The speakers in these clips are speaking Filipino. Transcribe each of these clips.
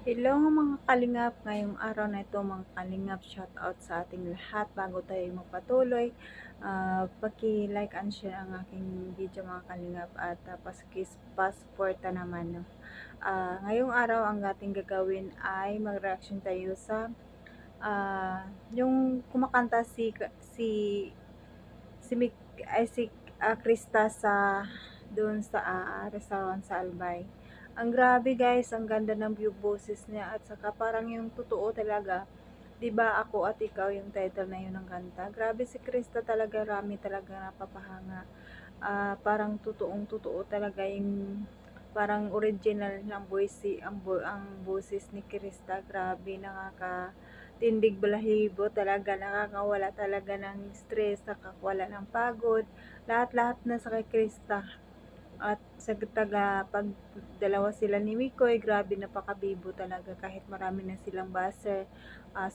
Hello mga kalingap, ngayong araw na ito mga kalingap, shout out sa ating lahat. Bago tayo magpatuloy, paki-like and share ang aking video mga kalingap at passuporta naman. No? Ngayong araw ang ating gagawin ay mag-reaction tayo sa yung kumakanta si si Mik, ay si Krista sa doon sa restaurant sa Albay. Ang grabe guys, ang ganda ng view boses niya at saka parang yung totoo talaga. 'Di ba Ako at Ikaw yung title na yun ng kanta. Grabe si Krista talaga, rami talaga napapahanga. Parang totoong totoo talaga yung parang original ng voice ang boses ni Krista. Grabe, tindig balahibo talaga, nakakawala talaga ng stress, nakakawala ng pagod, lahat-lahat na sa kay Krista. At sa pag dalawa sila ni Mikoy, grabe napakabibo talaga kahit marami na silang buzzer.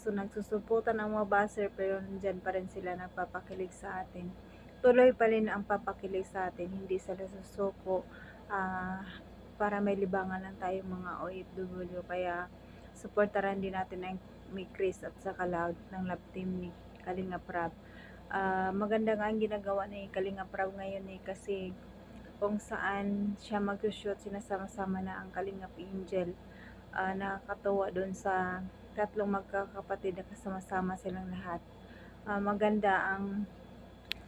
So nagsusuporta ng mga buzzer pero nandyan pa rin sila nagpapakilig sa atin. Tuloy pa rin ang papakilig sa atin, hindi sila susuko. Ah, para may libangan lang tayong mga OFW. Kaya suportaran din natin ang may Chris at sa Loud ng love team ni Kalinga Prab. Maganda nga ang ginagawa ni Kalinga Prab ngayon kasi kung saan siya mag-shoot, sinasama-sama na ang Kalingap Angel. Nakakatuwa doon sa tatlong magkakapatid na kasama-sama silang lahat.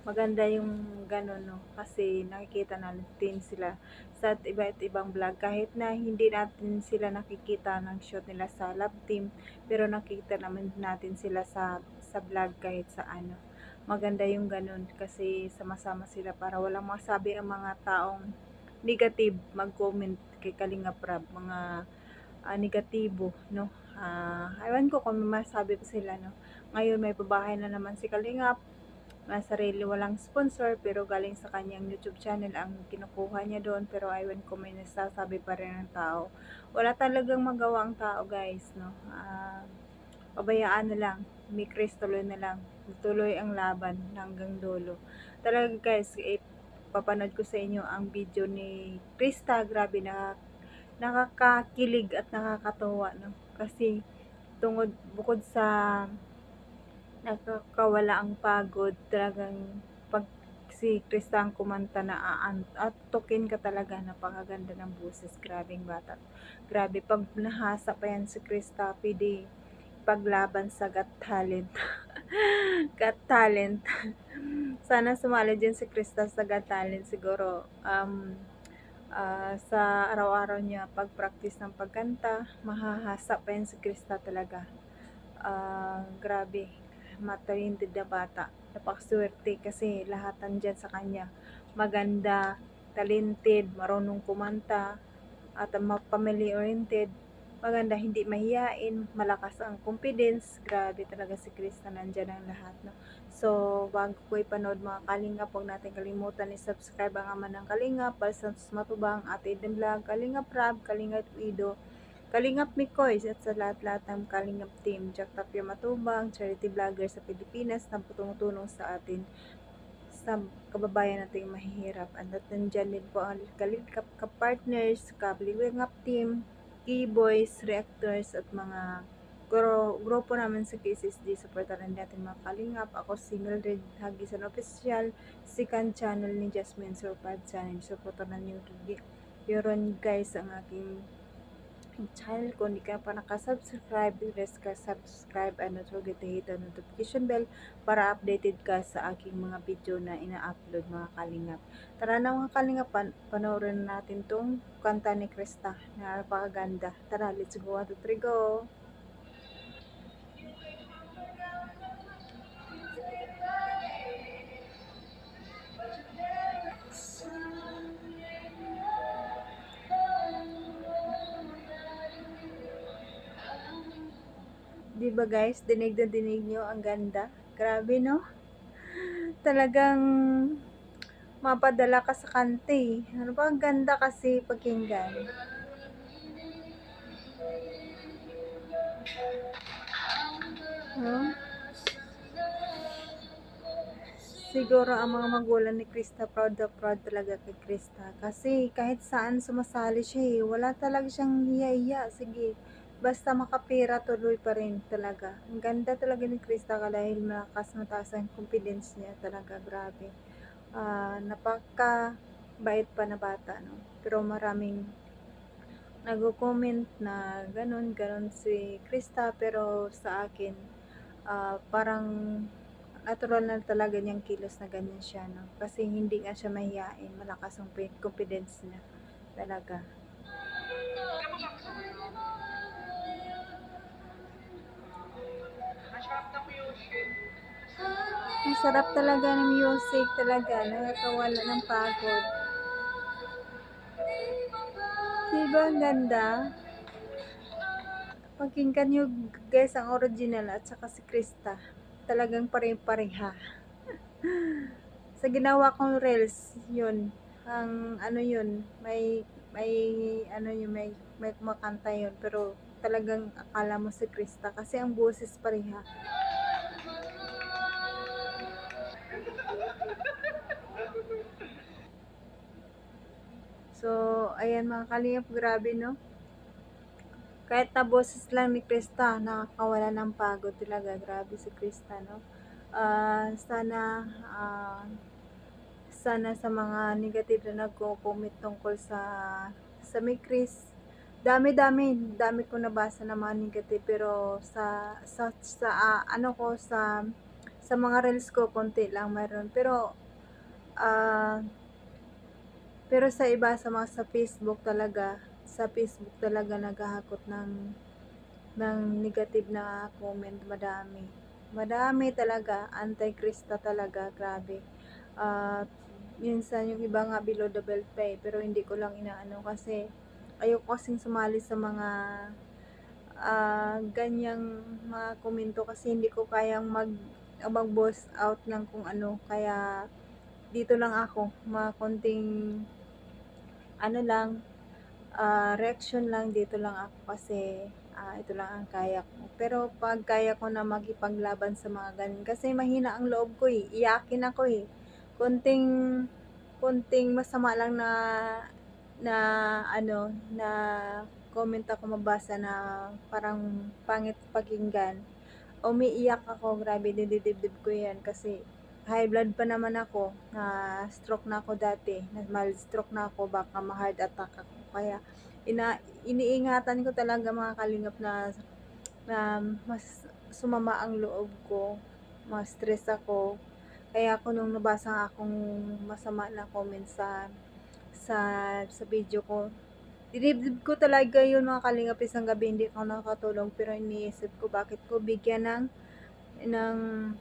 Maganda yung gano'n, no? Kasi nakikita natin sila sa iba't ibang vlog. Kahit na hindi natin sila nakikita ng shoot nila sa love team, pero nakikita naman natin sila sa vlog kahit sa ano. Maganda yung gano'n kasi sama-sama sila para walang masabi ang mga taong negative mag-comment kay Kalinga Prab, mga negatibo, no? Ewan ko kung masabi ko sila, no? Ngayon may pabahay na naman si Kalingap na sarili, walang sponsor pero galing sa kanyang YouTube channel ang kinukuha niya doon, pero aywan ko may nasasabi pa rin ng tao. Wala talagang magawa ang tao guys, no? Pabayaan na lang, may Chris tuloy na lang, tuloy ang laban hanggang dulo. Talaga guys, papanood ko sa inyo ang video ni Krista, grabe na nakakakilig at nakakatuwa, no? Kasi bukod sa nakakawala ang pagod, talagang pag si Krista ang kumanta na at tukin ka talaga, napakaganda ng boses, grabing bata. Grabe, pag nahasa pa yan si Krista, pwede paglaban sa Got Talent. Got Talent. Sana sumali din si Krista sa Got Talent siguro. Sa araw-araw niya pag-practice ng pagkanta, mahahasa pa yan si Krista talaga. Grabe, matalented na bata. Napakaswerte kasi lahat nandyan sa kanya. Maganda, talented, marunong kumanta, at family oriented. Maganda, hindi mahiyain, malakas ang confidence. Grabe talaga si Krista, nandyan ang lahat, no? So bago ko ipanood mga Kalingap, huwag natin kalimutan i-subscribe ang ama ng Kalingap, Balsams Matubang, Ate Eden Vlog, Kalingap Rab, Kalingap Wido, Kalingap Mikoy, at sa lahat-lahat ng Kalingap team, Jack Tapia Matubang, charity vlogger sa Pilipinas na tumutulong sa atin, sa kababayan nating mahihirap. At nandyan din po ang Kalingap ka-partners, Kalingap team, Key-Boys, Reactors, at mga grupo namin sa KSSD. Supportaran natin mga Kalingap. Ako si Mildred Hagisan Official, second channel ni Jasmine Surpad Channel. Supportaran nyo yun guys ang aking channel ko. Hindi ka pa nakasubscribe, press ka subscribe and don't forget to hit the notification bell para updated ka sa aking mga video na ina-upload mga Kalingap. Tara na mga Kalingap, panoorin natin tong kanta ni Krista na napakaganda. Tara, let's go, 1, 2, 3, go! Diba guys, dinig na dinig nyo, ang ganda. Grabe, no? Talagang mapadala ka sa kante. Ano ba, ang ganda kasi pakinggan. No? Siguro ang mga magulang ni Krista proud na proud talaga kay Krista. Kasi kahit saan sumasali siya eh. Wala talaga siyang hiya-hiya. Sige, basta makapira tuloy pa rin talaga. Ang ganda talaga ni Krista ka dahil mataas ang confidence niya talaga, grabe. Napaka bait pa na bata, no? Pero maraming nagko-comment na ganun, ganun si Krista, pero sa akin, parang natural na talaga niyang kilos na ganyan siya, no? Kasi hindi nga siya mahiyain, malakas ang confidence niya talaga. Ang sarap talaga ng music talaga, nakakawala ng pagod. Diba ang ganda? Pakinggan nyo guys ang original at saka si Krista. Talagang pare-pareha. Sa ginawa kong reels, yun. Ang ano yun, may ano yun, may kumakanta yun. Pero talagang akala mo si Krista kasi ang boses pareha. So, ayan mga kalingap, grabe no. Kahit na boses lang ni Krista, nakakawala ng pagod talaga. Grabe si Krista, no? Sana, sana sa mga negative na nagko-comment tungkol sa may Chris, dami ko nabasa na mga negative, pero ano ko, sa mga reels ko, konti lang meron. Ah, pero sa iba, sa Facebook talaga, naghahakot ng negative na comment, madami. Madami talaga, anti-Krista talaga, grabe. At minsan yung iba nga below the belt pa eh, pero hindi ko lang inaano kasi ayoko kasing sumali sa mga ganyang mga komento kasi hindi ko kayang mag-boss out ng kung ano, kaya dito lang ako, mga konting ano lang, reaction lang, dito lang ako kasi ito lang ang kaya ko. Pero pag kaya ko na makipaglaban sa mga ganun, kasi mahina ang loob ko eh, iyakin ako eh. Konting, konting masama lang na ano, na comment ako mabasa na parang pangit pakinggan, umiiyak ako, grabe, didibdib ko yan kasi high blood pa naman ako, na stroke na ako dati, na mild stroke na ako, baka ma-heart attack ako, kaya iniingatan ko talaga mga kalingap na mas sumama ang loob ko, mas stress ako, kaya ako nung nabasa akong masama na comment sa sa video ko, dinibdib ko talaga yun mga kalingap, isang gabi hindi ako nakatulog, pero iniisip ko bakit ko bigyan ng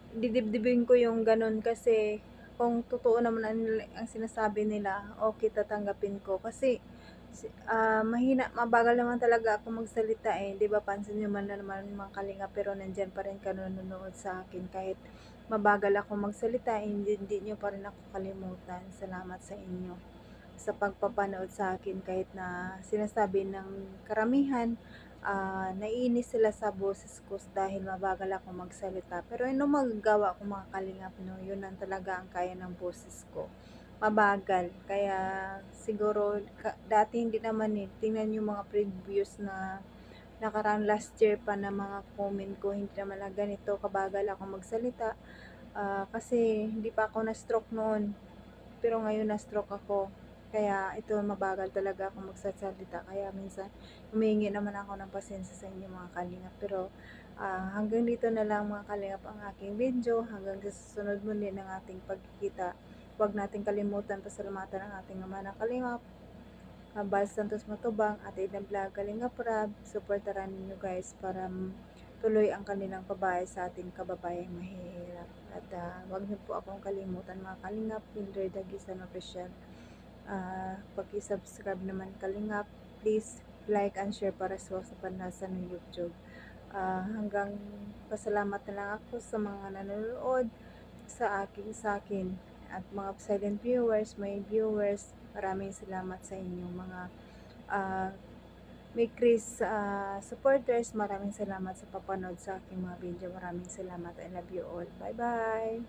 didibdibin ko yung ganun kasi kung totoo naman ang sinasabi nila, okay, tatanggapin ko kasi mabagal naman talaga ako magsalita eh, 'di ba? Pansin niyo man na naman mga kalinga, pero nandiyan pa rin kayo nanonood sa akin kahit mabagal ako magsalita, hindi niyo pa rin ako kalimutan. Salamat sa inyo sa pagpapanood sa akin kahit na sinasabi ng karamihan, naiinis sila sa boses ko dahil mabagal ako magsalita. Pero ano magagawa ko mga kalingap, no? Yun lang talaga ang kaya ng boses ko. Mabagal. Kaya siguro dati hindi naman eh. Tingnan yung mga previous na nakarang last year pa na mga comment ko, hindi naman na ganito kabagal ako magsalita. Kasi hindi pa ako na-stroke noon, pero ngayon na-stroke ako. Kaya ito, mabagal talaga ako magsasalita. Kaya minsan humihingi naman ako ng pasensya sa inyo mga kalingap. Pero hanggang dito na lang mga kalingap ang aking video. Hanggang sa susunod muli ng ating pagkikita. Huwag natin kalimutan pasalamatan ang ating ama na kalingap, Bal Santos Matubang at Aidan Vlog, Kalingap Rab. Supportaran ninyo guys para tuloy ang kanilang pabahay sa ating kababayang mahihirap. At wag niyo po akong kalimutan mga kalingap, Mildred Dagisan Official. Pag-subscribe naman kalingap, please like and share para sa panlasa ng YouTube. Hanggang pasalamat na lang ako sa mga nanonood sa akin at mga silent viewers, may viewers, maraming salamat sa inyong mga may Chris supporters. Maraming salamat sa papanood sa aking mga video. Maraming salamat. I love you all. Bye bye.